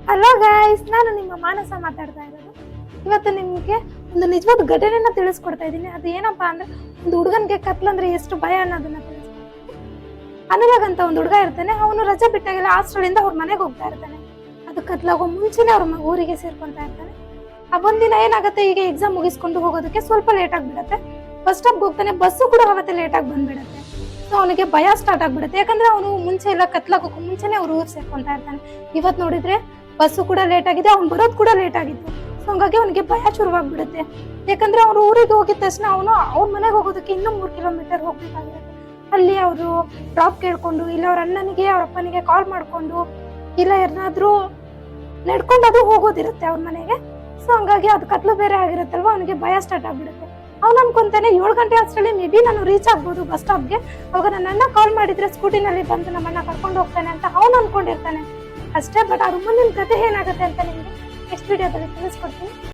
Hello guys, ನಾನು ನಿಮ್ಮ ಮಾನಸ ಮಾತಾಡ್ತಾ ಇರೋದು. ಇವತ್ತು ನಿಮಗೆ ಒಂದು ನಿಜವಾದ ಘಟನೆನ ತಿಳಿಸ್ಕೊಡ್ತಾ ಇದ್ದೀನಿ. ಅದು ಏನಪ್ಪಾ ಅಂದ್ರೆ, ಒಂದು ಹುಡುಗನಿಗೆ ಕತ್ಲಂದ್ರೆ ಎಷ್ಟು ಭಯ ಅನ್ನೋದನ್ನ ತಿಳಿಸ್ಕೊಡ್ತೀನಿ. ಅನುರಾಗ್ ಅಂತ ಒಂದು ಹುಡುಗ ಇರ್ತಾನೆ. ಅವನು ರಜೆ ಬಿಟ್ಟಾಗೆಲ್ಲ ಹಾಸ್ಟೆಲಿಂದ ಅವ್ರ ಮನೆಗೆ ಹೋಗ್ತಾ ಇರ್ತಾನೆ. ಅದು ಕತ್ಲಾಗೋ ಮುಂಚೆನೆ ಅವ್ರ ಊರಿಗೆ ಸೇರ್ಕೊಂತಾ ಇರ್ತಾನೆ. ಆ ಒಂದಿನ ಏನಾಗುತ್ತೆ, ಈಗ ಎಕ್ಸಾಮ್ ಮುಗಿಸ್ಕೊಂಡು ಹೋಗೋದಕ್ಕೆ ಸ್ವಲ್ಪ ಲೇಟ್ ಆಗ್ಬಿಡತ್ತೆ. ಬಸ್ ಸ್ಟಾಪ್ ಹೋಗ್ತಾನೆ, ಬಸ್ಸು ಕೂಡ ಅವತ್ತೆ ಲೇಟ್ ಆಗಿ ಬಂದ್ಬಿಡತ್ತೆ. ಸೊ ಅವನಿಗೆ ಭಯ ಸ್ಟಾರ್ಟ್ ಆಗ್ಬಿಡುತ್ತೆ. ಯಾಕಂದ್ರೆ ಅವನು ಮುಂಚೆ ಎಲ್ಲ ಕತ್ಲಾಗೋಕ್ಕೂ ಮುಂಚೆನೆ ಅವ್ರ ಊರ್ ಸೇರ್ಕೊಂತಾ ಇರ್ತಾನೆ. ಇವತ್ ನೋಡಿದ್ರೆ ಬಸ್ಸು ಕೂಡ ಲೇಟ್ ಆಗಿದೆ, ಅವ್ನು ಬರೋದು ಕೂಡ ಲೇಟ್ ಆಗಿತ್ತು. ಸೊ ಹಂಗಾಗಿ ಅವನಿಗೆ ಭಯ ಶುರುವಾಗ್ಬಿಡುತ್ತೆ. ಯಾಕಂದ್ರೆ ಅವ್ರು ಊರಿಗೆ ಹೋಗಿದ ತಕ್ಷಣ ಅವನು ಅವ್ರ ಮನೆಗೆ ಹೋಗೋದಕ್ಕೆ ಇನ್ನೂ 3 ಕಿಲೋಮೀಟರ್ ಹೋಗ್ಬೇಕಾಗಿರುತ್ತೆ. ಅಲ್ಲಿ ಅವರು ಡ್ರಾಪ್ ಕೇಳ್ಕೊಂಡು, ಇಲ್ಲ ಅವ್ರ ಅಣ್ಣನಿಗೆ ಅವ್ರ ಅಪ್ಪನಿಗೆ ಕಾಲ್ ಮಾಡ್ಕೊಂಡು, ಇಲ್ಲ ಯಾರನ್ನಾದ್ರೂ ನಡ್ಕೊಂಡು ಅದು ಹೋಗೋದಿರುತ್ತೆ ಅವ್ರ ಮನೆಗೆ. ಸೊ ಹಂಗಾಗಿ ಅದು ಕತ್ಲು ಬೇರೆ ಆಗಿರುತ್ತಲ್ವಾ, ಅವನಿಗೆ ಭಯ ಸ್ಟಾರ್ಟ್ ಆಗ್ಬಿಡುತ್ತೆ. ಅವ್ನು ಅನ್ಕೊಂತಾನೆ 7 ಗಂಟೆ ಅಷ್ಟರಲ್ಲಿ ಮೇ ಬಿ ನಾನು ರೀಚ್ ಆಗ್ಬೋದು ಬಸ್ ಸ್ಟಾಪ್ಗೆ. ಅವಾಗ ನನ್ನ ಅಣ್ಣ ಕಾಲ್ ಮಾಡಿದ್ರೆ ಸ್ಕೂಟಿನಲ್ಲಿ ಬಂದು ನಮ್ಮನ್ನ ಕರ್ಕೊಂಡು ಹೋಗ್ತಾನೆ ಅಂತ ಅವನು ಅನ್ಕೊಂಡಿರ್ತಾನೆ ಅಷ್ಟೇ. ಬಟ್ ಅವ್ರ ಮುಂದಿನ ಕತೆ ಏನಾಗುತ್ತೆ ಅಂತ ನಿಮ್ಗೆ ನೆಕ್ಸ್ಟ್ ವಿಡಿಯೋದಲ್ಲಿ ತಿಳಿಸ್ಕೊಡ್ತೀನಿ.